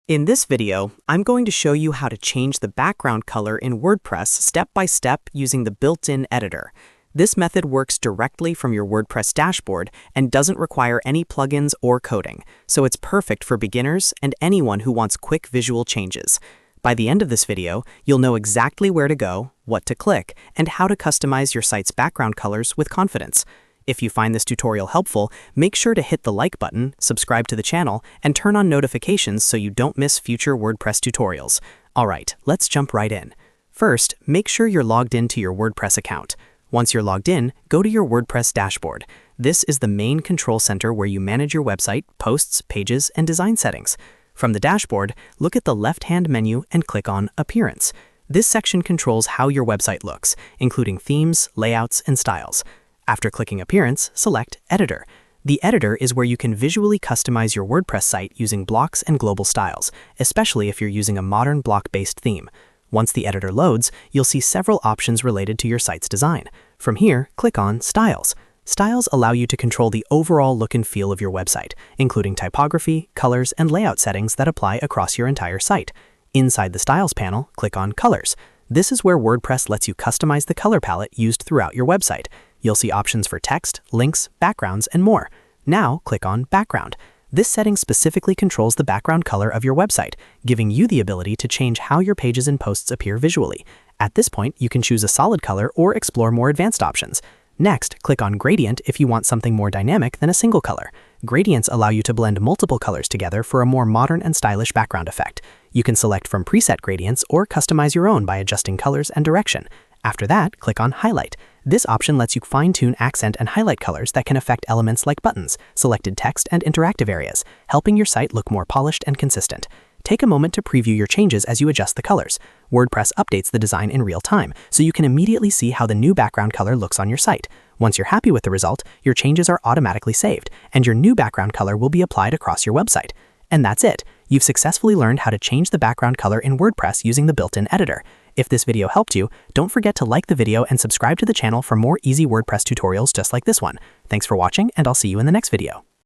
In this video, I'm going to show you how to change the background color in WordPress step by step using the built-in editor. This method works directly from your WordPress dashboard and doesn't require any plugins or coding, so it's perfect for beginners and anyone who wants quick visual changes. By the end of this video, you'll know exactly where to go, what to click, and how to customize your site's background colors with confidence. If you find this tutorial helpful, make sure to hit the like button, subscribe to the channel, and turn on notifications so you don't miss future WordPress tutorials. Alright, let's jump right in. First, make sure you're logged into your WordPress account. Once you're logged in, go to your WordPress dashboard. This is the main control center where you manage your website, posts, pages, and design settings. From the dashboard, look at the left-hand menu and click on Appearance. This section controls how your website looks, including themes, layouts, and styles. After clicking Appearance, select Editor. The editor is where you can visually customize your WordPress site using blocks and global styles, especially if you're using a modern block-based theme. Once the editor loads, you'll see several options related to your site's design. From here, click on Styles. Styles allow you to control the overall look and feel of your website, including typography, colors, and layout settings that apply across your entire site. Inside the Styles panel, click on Colors. This is where WordPress lets you customize the color palette used throughout your website. You'll see options for text, links, backgrounds, and more. Now, click on Background. This setting specifically controls the background color of your website, giving you the ability to change how your pages and posts appear visually. At this point, you can choose a solid color or explore more advanced options. Next, click on Gradient if you want something more dynamic than a single color. Gradients allow you to blend multiple colors together for a more modern and stylish background effect. You can select from preset gradients or customize your own by adjusting colors and direction. After that, click on Highlight. This option lets you fine-tune accent and highlight colors that can affect elements like buttons, selected text, and interactive areas, helping your site look more polished and consistent. Take a moment to preview your changes as you adjust the colors. WordPress updates the design in real time, so you can immediately see how the new background color looks on your site. Once you're happy with the result, your changes are automatically saved, and your new background color will be applied across your website. And that's it. You've successfully learned how to change the background color in WordPress using the built-in editor. If this video helped you, don't forget to like the video and subscribe to the channel for more easy WordPress tutorials just like this one. Thanks for watching, and I'll see you in the next video.